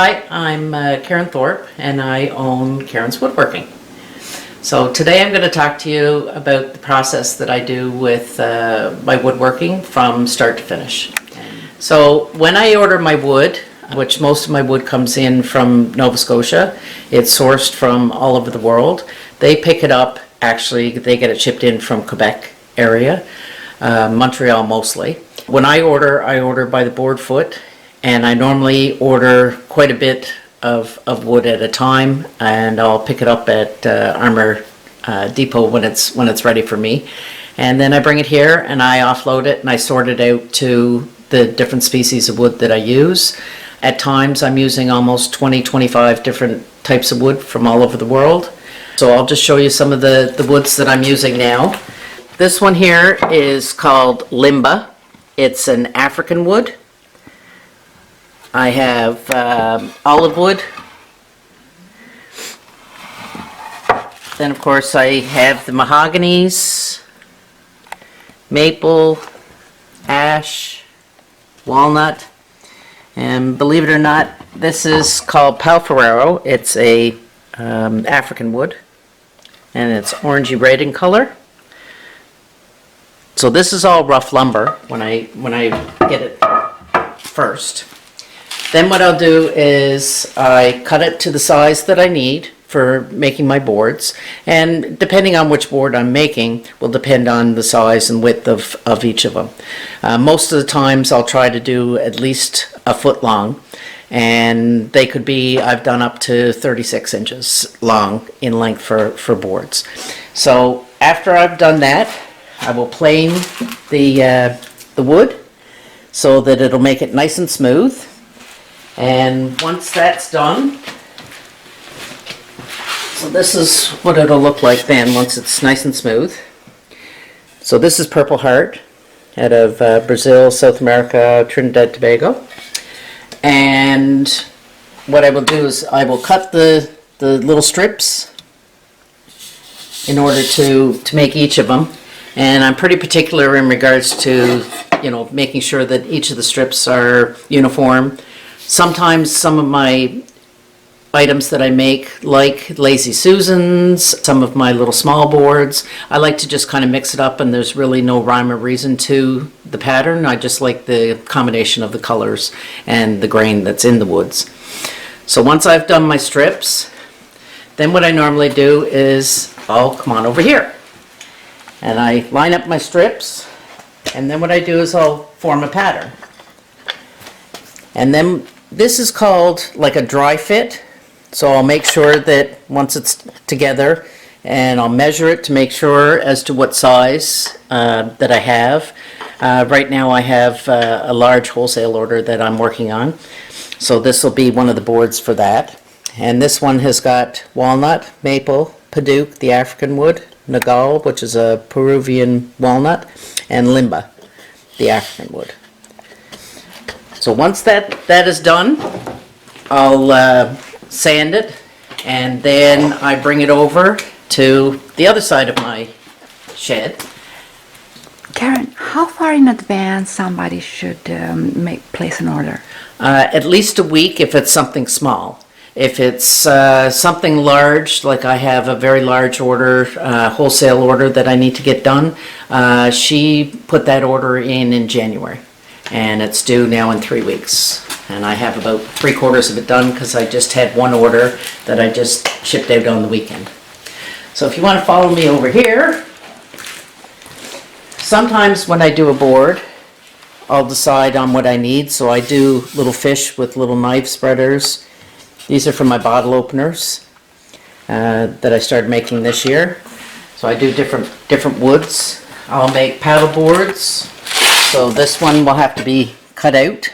Hi, I'm Karen Thorpe and I own Karen's Woodworking. So today I'm going to talk to you about the process that I do with my woodworking from start to finish. So when I order my wood, which most of my wood comes in from Nova Scotia, it's sourced from all over the world. They pick it up, actually they get it shipped in from Quebec area, Montreal mostly. When I order by the board foot, and I normally order quite a bit of wood at a time, and I'll pick it up at Armor Depot when it's ready for me. And then I bring it here and I offload it and I sort it out to the different species of wood that I use. At times I'm using almost 20-25 different types of wood from all over the world. So I'll just show you some of the woods that I'm using now. This one here is called Limba. It's an African wood. I have olive wood. Then of course I have the mahoganies, maple, ash, walnut, and believe it or not, this is called Palferrero. It's a African wood, and it's orangey red in color. So this is all rough lumber when I get it first. Then what I'll do is I cut it to the size that I need for making my boards, and depending on which board I'm making will depend on the size and width of each of them. Most of the times I'll try to do at least a foot long, and they could be, I've done up to 36 inches long in length for boards. So after I've done that, I will plane the wood so that it'll make it nice and smooth. And once that's done, so this is what it'll look like then once it's nice and smooth. So this is Purple Heart out of Brazil, South America, Trinidad, Tobago. And what I will do is I will cut the little strips in order to make each of them. And I'm pretty particular in regards to, making sure that each of the strips are uniform. Sometimes some of my items that I make, like Lazy Susans, some of my little small boards, I like to just kind of mix it up, and there's really no rhyme or reason to the pattern. I just like the combination of the colors and the grain that's in the woods. So once I've done my strips, then what I normally do is I'll come on over here and I line up my strips, and then what I do is I'll form a pattern. And then this is called like a dry fit. So I'll make sure that once it's together, and I'll measure it to make sure as to what size that I have. Right now I have a large wholesale order that I'm working on. So this will be one of the boards for that. And this one has got walnut, maple, padauk, the African wood, nagal, which is a Peruvian walnut, and limba, the African wood. So once that is done, I'll sand it, and then I bring it over to the other side of my shed. Karen, how far in advance somebody should place an order? At least a week if it's something small. If it's something large, like I have a very large order, wholesale order that I need to get done, she put that order in January. And it's due now in 3 weeks. And I have about 3/4 of it done because I just had one order that I just shipped out on the weekend. So if you want to follow me over here, sometimes when I do a board, I'll decide on what I need. So I do little fish with little knife spreaders. These are for my bottle openers that I started making this year. So I do different woods. I'll make paddle boards. So this one will have to be cut out,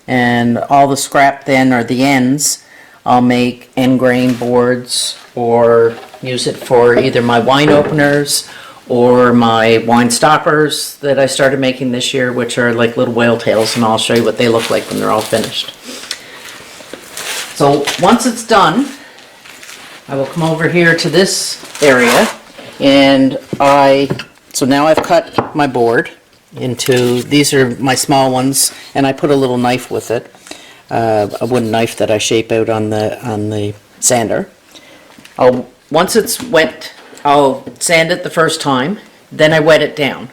and all the scrap then, or the ends, I'll make end grain boards or use it for either my wine openers or my wine stoppers that I started making this year, which are like little whale tails, and I'll show you what they look like when they're all finished. So once it's done, I will come over here to this area, and so now I've cut my board into, these are my small ones, and I put a little knife with it. a wooden knife that I shape out on the sander. Once it's wet, I'll sand it the first time, then I wet it down.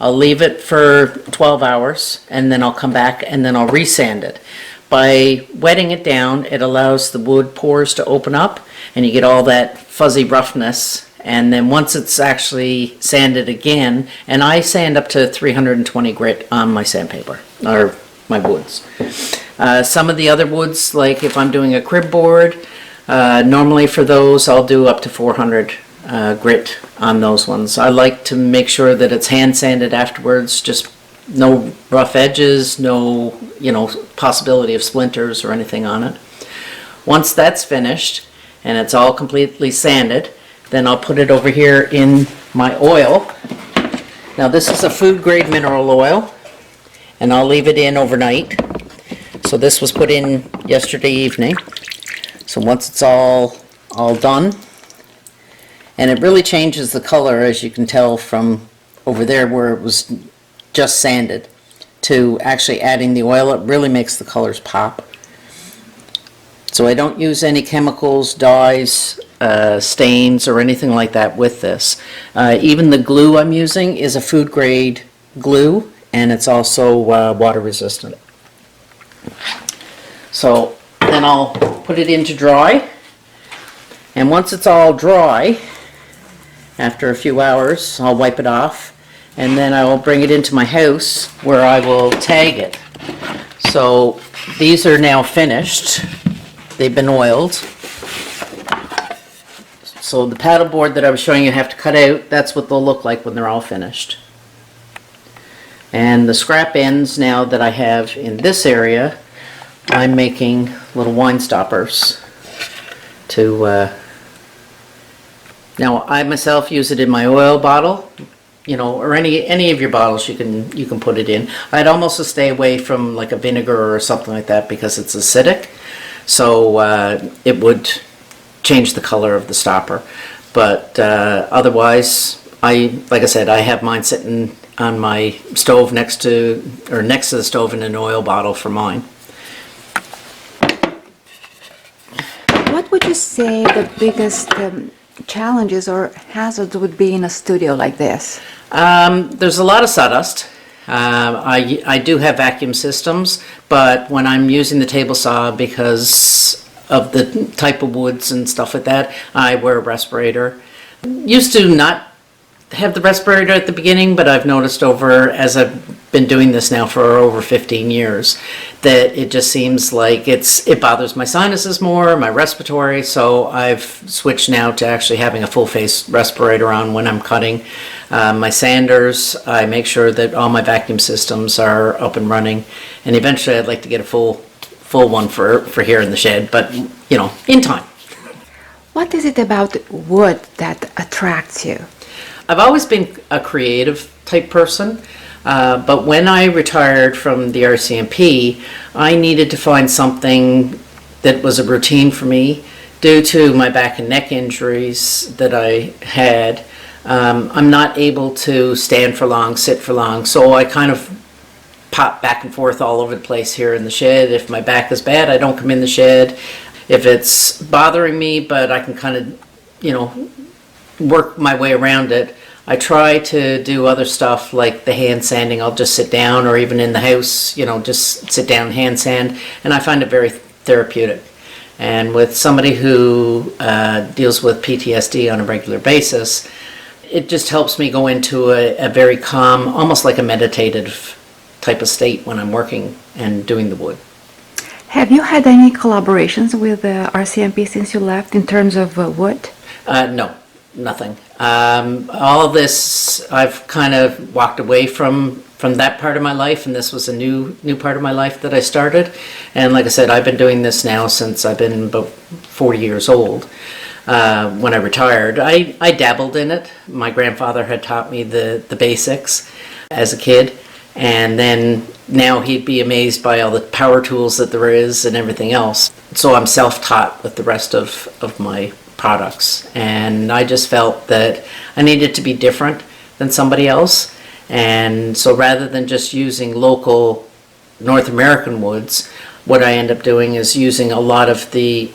I'll leave it for 12 hours and then I'll come back and then I'll resand it. By wetting it down, it allows the wood pores to open up and you get all that fuzzy roughness. And then once it's actually sanded again, and I sand up to 320 grit on my sandpaper, or my woods. Some of the other woods, like if I'm doing a crib board, normally for those I'll do up to 400 grit on those ones. I like to make sure that it's hand sanded afterwards, just no rough edges, no possibility of splinters or anything on it. Once that's finished and it's all completely sanded, then I'll put it over here in my oil. Now this is a food grade mineral oil and I'll leave it in overnight. So this was put in yesterday evening. So once it's all done, and it really changes the color, as you can tell from over there where it was just sanded, to actually adding the oil. It really makes the colors pop. So I don't use any chemicals, dyes, stains, or anything like that with this. Even the glue I'm using is a food grade glue, and it's also water resistant. So then I'll put it in to dry, and once it's all dry, after a few hours, I'll wipe it off, and then I will bring it into my house where I will tag it. So these are now finished. They've been oiled. So the paddle board that I was showing you have to cut out, that's what they'll look like when they're all finished. And the scrap ends now that I have in this area, I'm making little wine stoppers to now I myself use it in my oil bottle, or any of your bottles you can put it in. I'd almost stay away from like a vinegar or something like that because it's acidic, so it would change the color of the stopper. But otherwise, like I said, I have mine sitting on my stove next to the stove in an oil bottle for mine. What would you say the biggest challenges or hazards would be in a studio like this? There's a lot of sawdust. I do have vacuum systems, but when I'm using the table saw, because of the type of woods and stuff like that, I wear a respirator. Used to not have the respirator at the beginning, but I've noticed as I've been doing this now for over 15 years, that it just seems like it bothers my sinuses more, my respiratory, so I've switched now to actually having a full face respirator on when I'm cutting. My sanders, I make sure that all my vacuum systems are up and running, and eventually I'd like to get a full one for here in the shed, but in time. What is it about wood that attracts you? I've always been a creative type person, but when I retired from the RCMP, I needed to find something that was a routine for me due to my back and neck injuries that I had. I'm not able to stand for long, sit for long, so I kind of pop back and forth all over the place here in the shed. If my back is bad, I don't come in the shed. If it's bothering me, but I can kind of, work my way around it, I try to do other stuff like the hand sanding. I'll just sit down, or even in the house, just sit down and hand sand, and I find it very therapeutic. And with somebody who deals with PTSD on a regular basis, it just helps me go into a very calm, almost like a meditative type of state when I'm working and doing the wood. Have you had any collaborations with RCMP since you left in terms of wood? No, nothing. All of this, I've kind of walked away from that part of my life, and this was a new part of my life that I started. And like I said, I've been doing this now since I've been about 40 years old. When I retired, I dabbled in it. My grandfather had taught me the basics as a kid, and then now he'd be amazed by all the power tools that there is and everything else. So I'm self-taught with the rest of my products, and I just felt that I needed to be different than somebody else. And so rather than just using local North American woods, what I end up doing is using a lot of the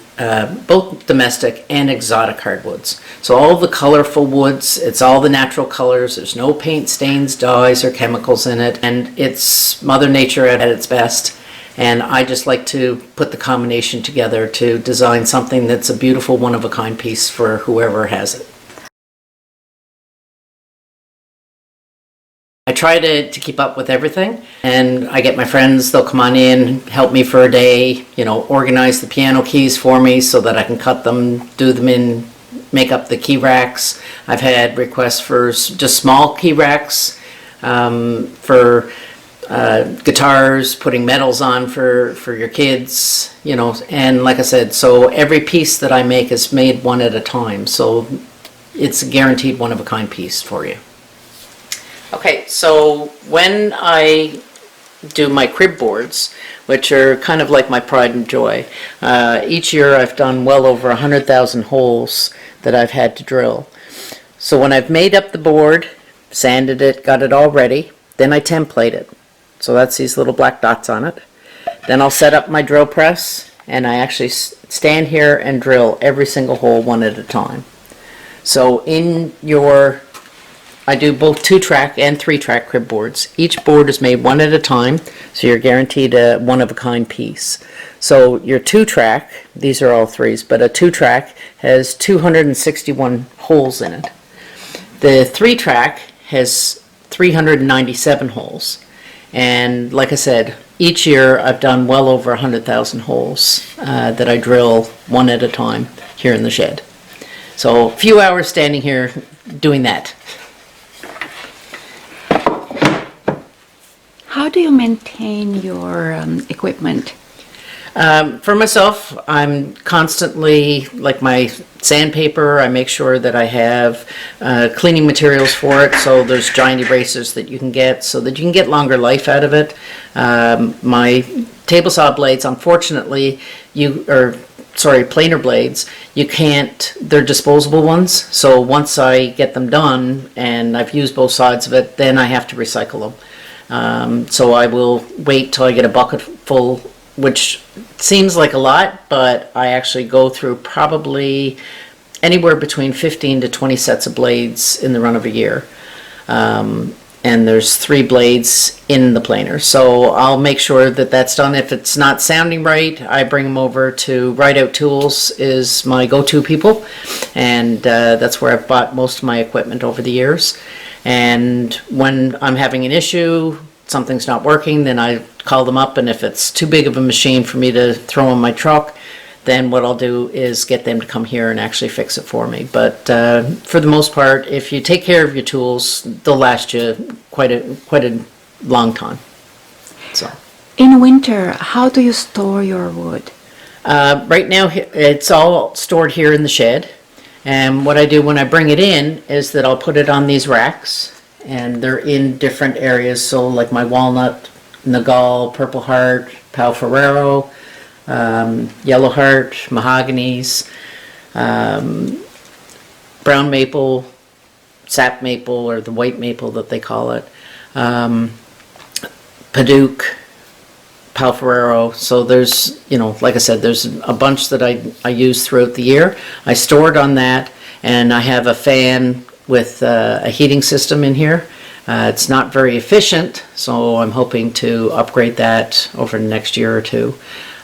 both domestic and exotic hardwoods. So all the colorful woods, it's all the natural colors, there's no paint stains, dyes, or chemicals in it, and it's Mother Nature at its best. And I just like to put the combination together to design something that's a beautiful one-of-a-kind piece for whoever has it. I try to keep up with everything, and I get my friends, they'll come on in, help me for a day, you know, organize the piano keys for me so that I can cut them, do them in, make up the key racks. I've had requests for just small key racks, for guitars, putting medals on for your kids, you know, and like I said, so every piece that I make is made one at a time, so it's a guaranteed one-of-a-kind piece for you. Okay, so when I do my crib boards, which are kind of like my pride and joy, each year I've done well over 100,000 holes that I've had to drill. So when I've made up the board, sanded it, got it all ready, then I template it. So that's these little black dots on it. Then I'll set up my drill press, and I actually stand here and drill every single hole one at a time. So I do both 2-track and 3-track crib boards. Each board is made one at a time, so you're guaranteed a one-of-a-kind piece. So your 2-track, these are all 3s, but a 2-track has 261 holes in it. The 3-track has 397 holes. And like I said, each year I've done well over 100,000 holes that I drill one at a time here in the shed. So a few hours standing here doing that. How do you maintain your equipment? For myself, I'm constantly, like my sandpaper, I make sure that I have cleaning materials for it, so there's giant erasers that you can get so that you can get longer life out of it. My table saw blades, unfortunately, planer blades, you can't, they're disposable ones, so once I get them done and I've used both sides of it, then I have to recycle them. So I will wait till I get a bucket full, which seems like a lot, but I actually go through probably anywhere between 15 to 20 sets of blades in the run of a year. And there's 3 blades in the planer. So I'll make sure that that's done. If it's not sounding right, I bring them over to Ride Out Tools is my go-to people. And that's where I've bought most of my equipment over the years. And when I'm having an issue, something's not working, then I call them up, and if it's too big of a machine for me to throw in my truck, then what I'll do is get them to come here and actually fix it for me. But for the most part, if you take care of your tools, they'll last you quite a long time. So In winter, how do you store your wood? right now, it's all stored here in the shed. And what I do when I bring it in is that I'll put it on these racks, and they're in different areas. So like my walnut, Nagal, Purple Heart, Pal Ferrero, Yellow Heart, Mahoganies, brown maple, sap maple, or the white maple that they call it, Paduke, Pal Ferrero. So there's, you know, like I said, there's a bunch that I use throughout the year. I store it on that, and I have a fan with a heating system in here. It's not very efficient, so I'm hoping to upgrade that over the next year or two.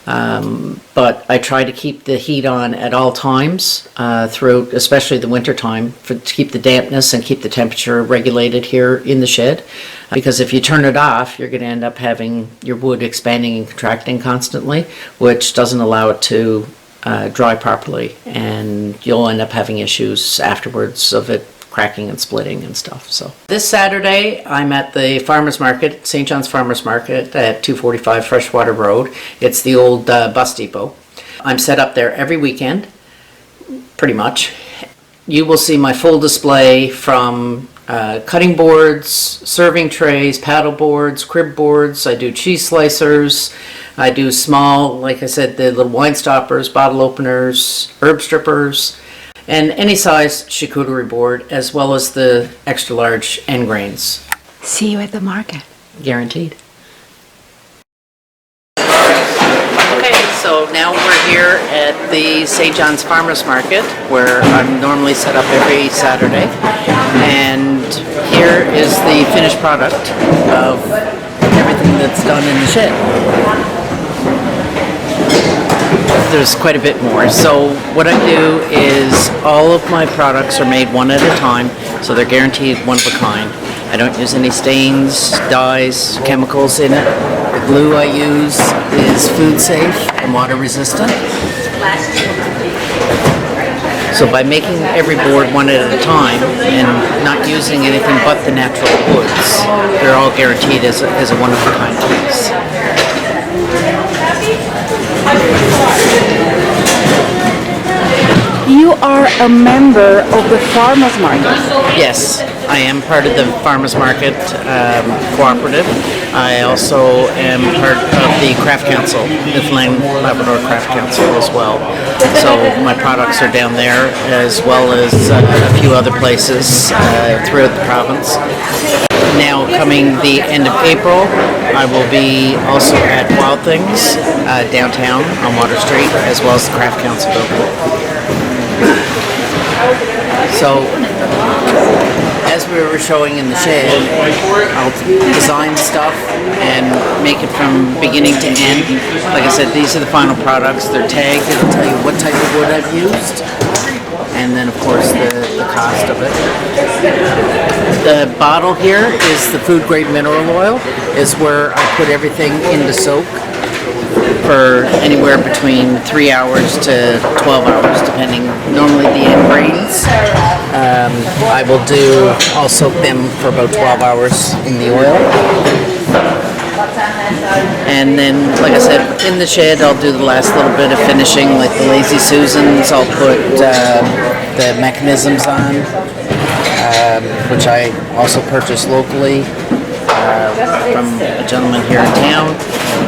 But I try to keep the heat on at all times throughout, especially the winter time, to keep the dampness and keep the temperature regulated here in the shed. Because if you turn it off, you're going to end up having your wood expanding and contracting constantly, which doesn't allow it to dry properly, and you'll end up having issues afterwards of it cracking and splitting and stuff. So this Saturday I'm at the farmers market, St. John's Farmers Market at 245 Freshwater Road. It's the old bus depot. I'm set up there every weekend, pretty much. You will see my full display from cutting boards, serving trays, paddle boards, crib boards. I do cheese slicers. I do small, like I said, the little wine stoppers, bottle openers, herb strippers, and any size charcuterie board, as well as the extra large end grains. See you at the market. Guaranteed. So now we're here at the St. John's Farmers Market, where I'm normally set up every Saturday. And here is the finished product of everything that's done in the shed. There's quite a bit more. So what I do is all of my products are made one at a time, so they're guaranteed one of a kind. I don't use any stains, dyes, chemicals in it. The glue I use is food safe and water resistant. So by making every board one at a time and not using anything but the natural woods, they're all guaranteed as a one of a kind piece. You are a member of the farmers market. Yes, I am part of the Farmers Market Cooperative. I also am part of the Craft Council, Newfoundland Labrador Craft Council as well. So my products are down there as well as a few other places throughout the province. Now coming the end of April, I will be also at Wild Things downtown on Water Street as well as the Craft Council building. So, as we were showing in the shed, I'll design stuff and make it from beginning to end. Like I said, these are the final products. They're tagged. It'll tell you what type of wood I've used. And then, of course, the cost of it. The bottle here is the food grade mineral oil. Is where I put everything into soak for anywhere between 3 hours to 12 hours, depending. Normally the end grains, I'll soak them for about 12 hours in the oil. And then, like I said, in the shed, I'll do the last little bit of finishing, like the Lazy Susans. I'll put the mechanisms on, which I also purchase locally from a gentleman here in town.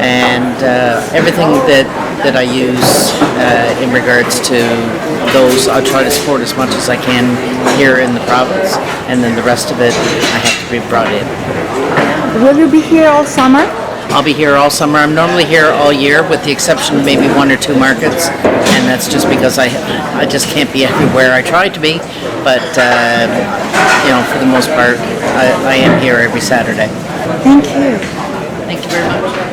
And everything that I use in regards to those, I'll try to support as much as I can here in the province, and then the rest of it I have to be brought in. Will you be here all summer? I'll be here all summer. I'm normally here all year, with the exception of maybe 1 or 2 markets, and that's just because I just can't be everywhere. I try to be, but for the most part, I am here every Saturday. Thank you. Thank you very much.